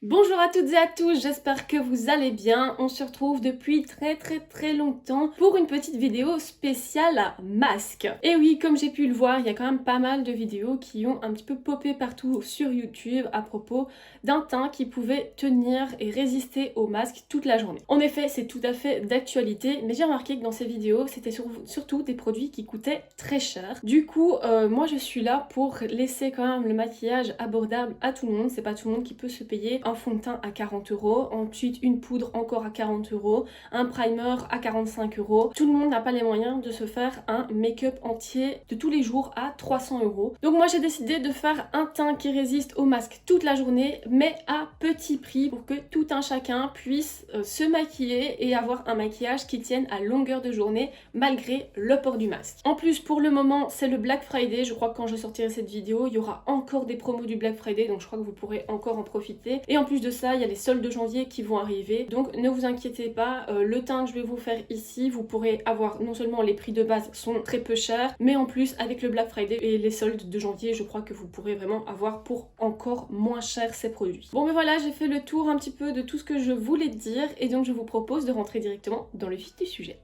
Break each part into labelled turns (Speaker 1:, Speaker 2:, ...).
Speaker 1: Bonjour à toutes et à tous, j'espère que vous allez bien. On se retrouve depuis très longtemps pour une petite vidéo spéciale masque. Et oui, comme j'ai pu le voir, il y a quand même pas mal de vidéos qui ont un petit peu popé partout sur YouTube à propos d'un teint qui pouvait tenir et résister au masque toute la journée. En effet, c'est tout à fait d'actualité, mais j'ai remarqué que dans ces vidéos, c'était surtout des produits qui coûtaient très cher. Du coup, moi je suis là pour laisser quand même le maquillage abordable à tout le monde. C'est pas tout le monde qui peut se payer un fond de teint à 40 €, ensuite une poudre encore à 40 €, un primer à 45 €. Tout le monde n'a pas les moyens de se faire un make-up entier de tous les jours à 300 €. Donc moi j'ai décidé de faire un teint qui résiste au masque toute la journée, mais à petit prix pour que tout un chacun puisse se maquiller et avoir un maquillage qui tienne à longueur de journée malgré le port du masque. En plus, pour le moment, c'est le Black Friday. Je crois que quand je sortirai cette vidéo, il y aura encore des promos du Black Friday, donc je crois que vous pourrez encore en profiter. Et en plus de ça, il y a les soldes de janvier qui vont arriver, donc ne vous inquiétez pas, le teint que je vais vous faire ici, vous pourrez avoir non seulement les prix de base sont très peu chers, mais en plus avec le Black Friday et les soldes de janvier, je crois que vous pourrez vraiment avoir pour encore moins cher ces produits. Bon, mais voilà, j'ai fait le tour un petit peu de tout ce que je voulais dire, et donc je vous propose de rentrer directement dans le vif du sujet.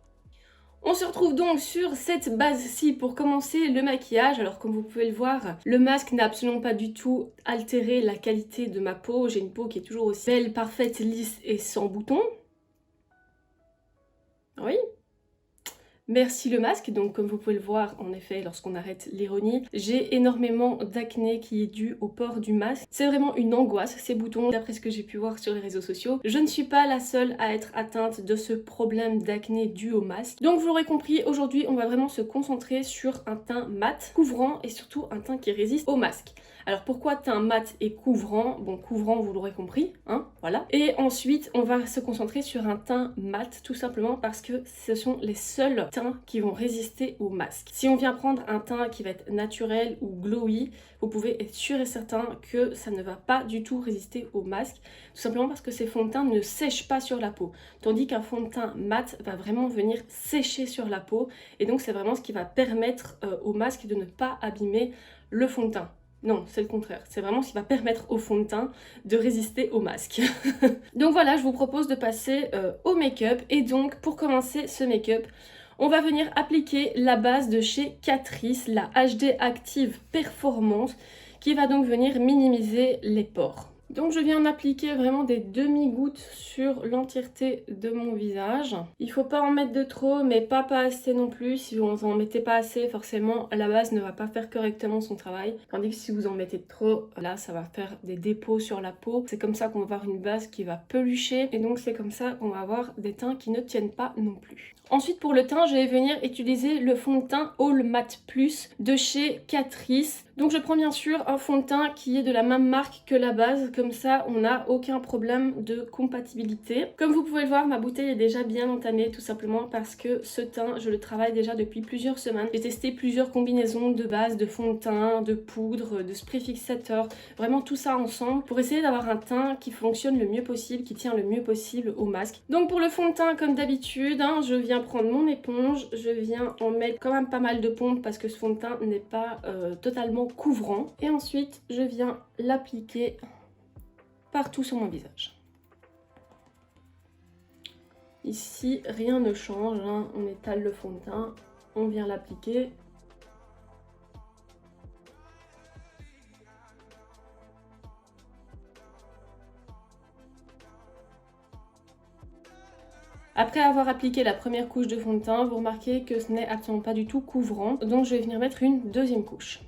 Speaker 1: On se retrouve donc sur cette base-ci pour commencer le maquillage. Alors comme vous pouvez le voir, le masque n'a absolument pas du tout altéré la qualité de ma peau. J'ai une peau qui est toujours aussi belle, parfaite, lisse et sans boutons. Oui. Merci le masque, donc comme vous pouvez le voir, en effet, lorsqu'on arrête l'ironie, j'ai énormément d'acné qui est dû au port du masque. C'est vraiment une angoisse, ces boutons, d'après ce que j'ai pu voir sur les réseaux sociaux. Je ne suis pas la seule à être atteinte de ce problème d'acné dû au masque. Donc vous l'aurez compris, aujourd'hui, on va vraiment se concentrer sur un teint mat, couvrant et surtout un teint qui résiste au masque. Alors pourquoi teint mat et couvrant? Bon, couvrant, vous l'aurez compris, hein, voilà. Et ensuite, on va se concentrer sur un teint mat, tout simplement parce que ce sont les seuls teints qui vont résister au masque. Si on vient prendre un teint qui va être naturel ou glowy, vous pouvez être sûr et certain que ça ne va pas du tout résister au masque, tout simplement parce que ces fonds de teint ne sèchent pas sur la peau, tandis qu'un fond de teint mat va vraiment venir sécher sur la peau, et donc c'est vraiment ce qui va permettre au masque de ne pas abîmer le fond de teint. Non, c'est le contraire. C'est vraiment ce qui va permettre au fond de teint de résister au masque. Donc voilà, je vous propose de passer au make-up. Et donc, pour commencer ce make-up, on va venir appliquer la base de chez Catrice, la HD Active Performance, qui va donc venir minimiser les pores. Donc je viens d'appliquer vraiment des demi-gouttes sur l'entièreté de mon visage. Il faut pas en mettre de trop, mais pas assez non plus. Si vous en mettez pas assez, forcément la base ne va pas faire correctement son travail. Tandis que si vous en mettez trop, là ça va faire des dépôts sur la peau. C'est comme ça qu'on va avoir une base qui va pelucher, et donc c'est comme ça qu'on va avoir des teints qui ne tiennent pas non plus. Ensuite pour le teint, je vais venir utiliser le fond de teint All Matte Plus de chez Catrice. Donc je prends bien sûr un fond de teint qui est de la même marque que la base, comme ça on n'a aucun problème de compatibilité. Comme vous pouvez le voir, ma bouteille est déjà bien entamée, tout simplement parce que ce teint, je le travaille déjà depuis plusieurs semaines. J'ai testé plusieurs combinaisons de base, de fond de teint, de poudre, de spray fixateur, vraiment tout ça ensemble pour essayer d'avoir un teint qui fonctionne le mieux possible, qui tient le mieux possible au masque. Donc pour le fond de teint, comme d'habitude, hein, je viens prendre mon éponge, je viens en mettre quand même pas mal de pompe parce que ce fond de teint n'est pas totalement couvrant, et ensuite je viens l'appliquer partout sur mon visage. Ici rien ne change, hein. On étale le fond de teint, on vient l'appliquer. Après avoir appliqué la première couche de fond de teint, vous remarquez que ce n'est absolument pas du tout couvrant, donc je vais venir mettre une deuxième couche.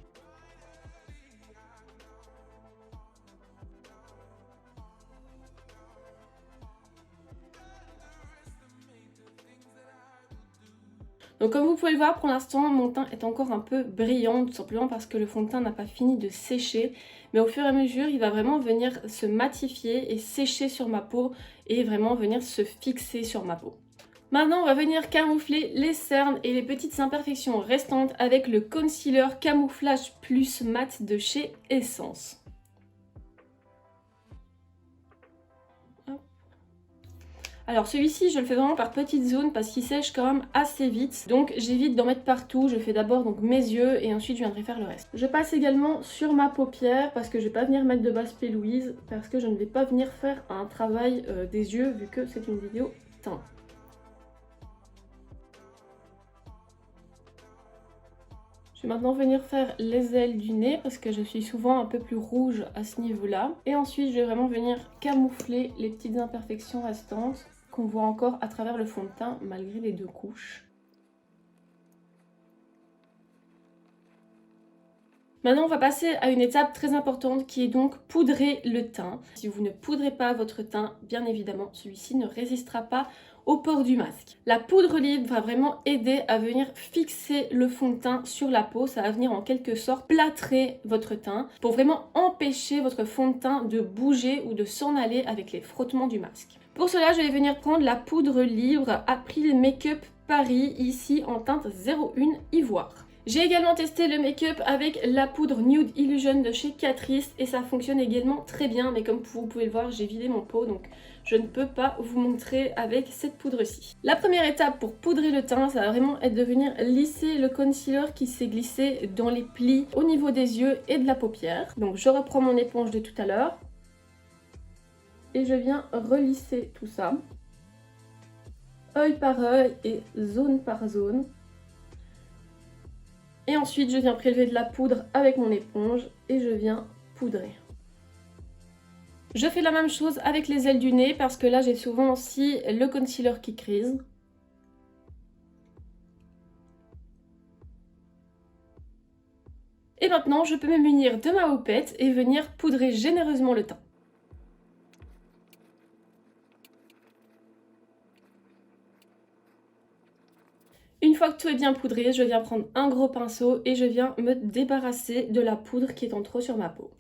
Speaker 1: Donc comme vous pouvez le voir, pour l'instant, mon teint est encore un peu brillant, tout simplement parce que le fond de teint n'a pas fini de sécher. Mais au fur et à mesure, il va vraiment venir se matifier et sécher sur ma peau et vraiment venir se fixer sur ma peau. Maintenant, on va venir camoufler les cernes et les petites imperfections restantes avec le Concealer Camouflage Plus Mat de chez Essence. Alors celui-ci, je le fais vraiment par petites zones parce qu'il sèche quand même assez vite. Donc j'évite d'en mettre partout. Je fais d'abord donc mes yeux et ensuite je viendrai faire le reste. Je passe également sur ma paupière parce que je vais pas venir mettre de base P. Louise parce que je ne vais pas venir faire un travail des yeux vu que c'est une vidéo teint. Je vais maintenant venir faire les ailes du nez parce que je suis souvent un peu plus rouge à ce niveau-là. Et ensuite, je vais vraiment venir camoufler les petites imperfections restantes qu'on voit encore à travers le fond de teint malgré les 2 couches. Maintenant, on va passer à une étape très importante qui est donc poudrer le teint. Si vous ne poudrez pas votre teint, bien évidemment, celui-ci ne résistera pas au port du masque. La poudre libre va vraiment aider à venir fixer le fond de teint sur la peau. Ça va venir en quelque sorte plâtrer votre teint pour vraiment empêcher votre fond de teint de bouger ou de s'en aller avec les frottements du masque. Pour cela, je vais venir prendre la poudre libre April Make-up Paris, ici en teinte 01 Ivoire. J'ai également testé le make-up avec la poudre Nude Illusion de chez Catrice et ça fonctionne également très bien, mais comme vous pouvez le voir, j'ai vidé mon pot, donc je ne peux pas vous montrer avec cette poudre-ci. La première étape pour poudrer le teint, ça va vraiment être de venir lisser le concealer qui s'est glissé dans les plis au niveau des yeux et de la paupière. Donc je reprends mon éponge de tout à l'heure et je viens relisser tout ça, œil par œil et zone par zone. Et ensuite, je viens prélever de la poudre avec mon éponge et je viens poudrer. Je fais la même chose avec les ailes du nez parce que là, j'ai souvent aussi le concealer qui crise. Et maintenant, je peux me munir de ma houppette et venir poudrer généreusement le teint. Une fois que tout est bien poudré, je viens prendre un gros pinceau et je viens me débarrasser de la poudre qui est en trop sur ma peau.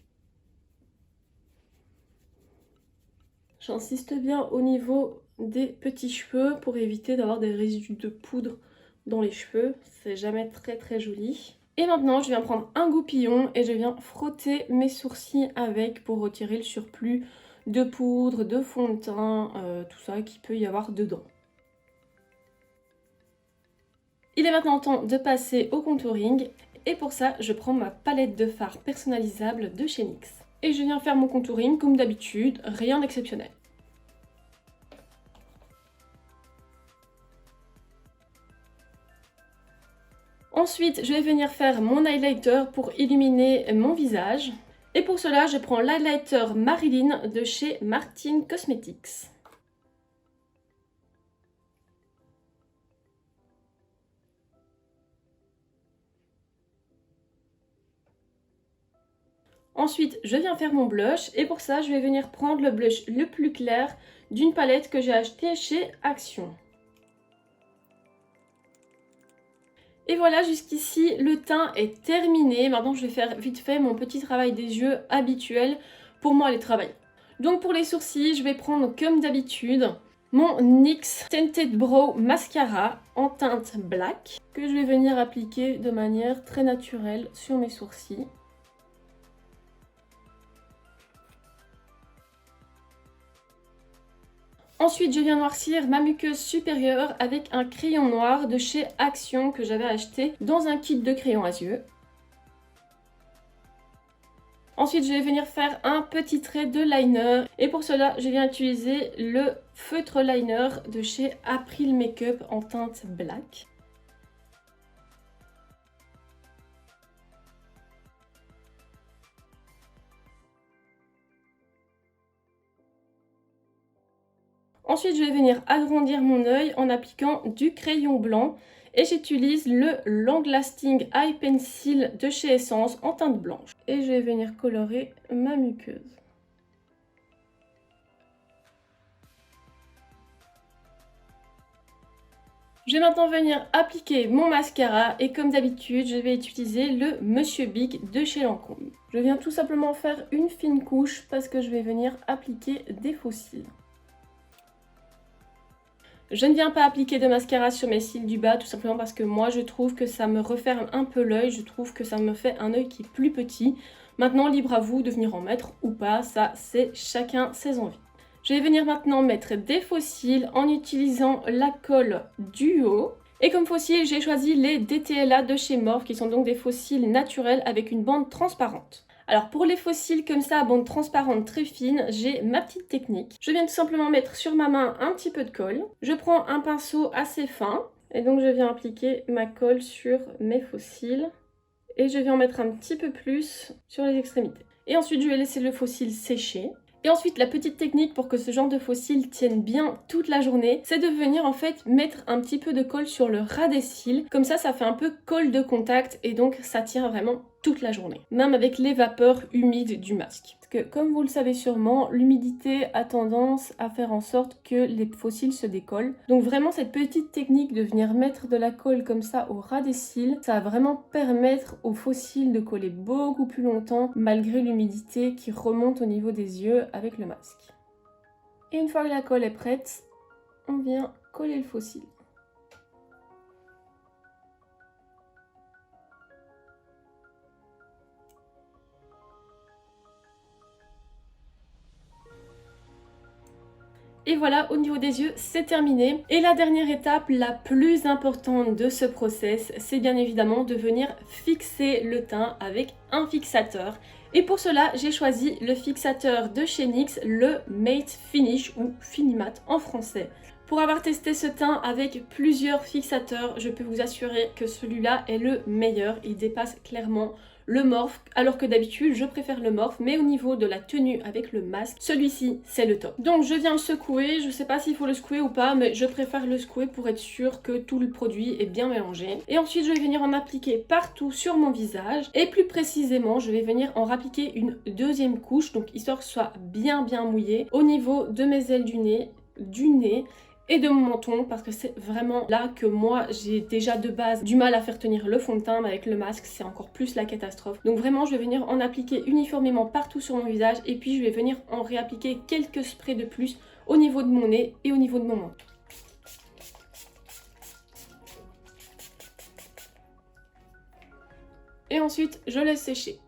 Speaker 1: J'insiste bien au niveau des petits cheveux pour éviter d'avoir des résidus de poudre dans les cheveux. C'est jamais très joli. Et maintenant, je viens prendre un goupillon et je viens frotter mes sourcils avec pour retirer le surplus de poudre, de fond de teint, tout ça qu'il peut y avoir dedans. Il est maintenant temps de passer au contouring et pour ça, je prends ma palette de fard personnalisable de chez NYX. Et je viens faire mon contouring comme d'habitude, rien d'exceptionnel. Ensuite, je vais venir faire mon highlighter pour illuminer mon visage. Et pour cela, je prends l'highlighter Marilyn de chez Martin Cosmetics. Ensuite, je viens faire mon blush et pour ça, je vais venir prendre le blush le plus clair d'une palette que j'ai achetée chez Action. Et voilà, jusqu'ici, le teint est terminé. Maintenant, je vais faire vite fait mon petit travail des yeux habituel pour moi aller travailler. Donc pour les sourcils, je vais prendre comme d'habitude mon NYX Tinted Brow Mascara en teinte black que je vais venir appliquer de manière très naturelle sur mes sourcils. Ensuite, je viens noircir ma muqueuse supérieure avec un crayon noir de chez Action que j'avais acheté dans un kit de crayons à yeux. Ensuite, je vais venir faire un petit trait de liner et pour cela, je viens utiliser le feutre liner de chez April Make-up en teinte black. Ensuite, je vais venir agrandir mon œil en appliquant du crayon blanc et j'utilise le Long Lasting Eye Pencil de chez Essence en teinte blanche. Et je vais venir colorer ma muqueuse. Je vais maintenant venir appliquer mon mascara et comme d'habitude, je vais utiliser le Monsieur Big de chez Lancôme. Je viens tout simplement faire une fine couche parce que je vais venir appliquer des faux cils. Je ne viens pas appliquer de mascara sur mes cils du bas, tout simplement parce que moi je trouve que ça me referme un peu l'œil, je trouve que ça me fait un œil qui est plus petit. Maintenant, libre à vous de venir en mettre ou pas, ça c'est chacun ses envies. Je vais venir maintenant mettre des fossiles en utilisant la colle Duo. Et comme fossiles, j'ai choisi les DTLA de chez Morphe, qui sont donc des fossiles naturels avec une bande transparente. Alors pour les fossiles comme ça à bande transparente très fine, j'ai ma petite technique. Je viens tout simplement mettre sur ma main un petit peu de colle. Je prends un pinceau assez fin et donc je viens appliquer ma colle sur mes fossiles. Et je viens en mettre un petit peu plus sur les extrémités. Et ensuite je vais laisser le fossile sécher. Et ensuite, la petite technique pour que ce genre de fossile tienne bien toute la journée, c'est de venir en fait mettre un petit peu de colle sur le ras des cils. Comme ça fait un peu colle de contact et donc ça tient vraiment toute la journée. Même avec les vapeurs humides du masque. Parce que comme vous le savez sûrement, l'humidité a tendance à faire en sorte que les fossiles se décollent. Donc vraiment cette petite technique de venir mettre de la colle comme ça au ras des cils, ça va vraiment permettre aux fossiles de coller beaucoup plus longtemps malgré l'humidité qui remonte au niveau des yeux avec le masque. Et une fois que la colle est prête, on vient coller le fossile. Et voilà, au niveau des yeux, c'est terminé. Et la dernière étape, la plus importante de ce process, c'est bien évidemment de venir fixer le teint avec un fixateur. Et pour cela, j'ai choisi le fixateur de chez NYX, le Matte Finish ou Finimat en français. Pour avoir testé ce teint avec plusieurs fixateurs, je peux vous assurer que celui-là est le meilleur. Il dépasse clairement le Morphe, alors que d'habitude je préfère le Morphe, mais au niveau de la tenue avec le masque, celui-ci c'est le top. Donc je viens le secouer, je sais pas s'il faut le secouer ou pas, mais je préfère le secouer pour être sûr que tout le produit est bien mélangé. Et ensuite je vais venir en appliquer partout sur mon visage, et plus précisément je vais venir en appliquer une deuxième couche, donc histoire que ce soit bien mouillé au niveau de mes ailes du nez et de mon menton, parce que c'est vraiment là que moi j'ai déjà de base du mal à faire tenir le fond de teint, mais avec le masque c'est encore plus la catastrophe. Donc vraiment je vais venir en appliquer uniformément partout sur mon visage et puis je vais venir en réappliquer quelques sprays de plus au niveau de mon nez et au niveau de mon menton. Et ensuite je laisse sécher.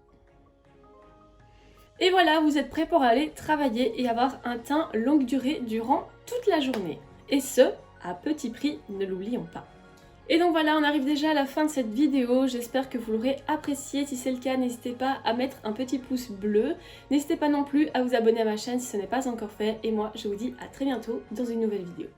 Speaker 1: Et voilà, vous êtes prêts pour aller travailler et avoir un teint longue durée durant toute la journée. Et ce, à petit prix, ne l'oublions pas. Et donc voilà, on arrive déjà à la fin de cette vidéo, j'espère que vous l'aurez appréciée. Si c'est le cas, n'hésitez pas à mettre un petit pouce bleu. N'hésitez pas non plus à vous abonner à ma chaîne si ce n'est pas encore fait. Et moi, je vous dis à très bientôt dans une nouvelle vidéo.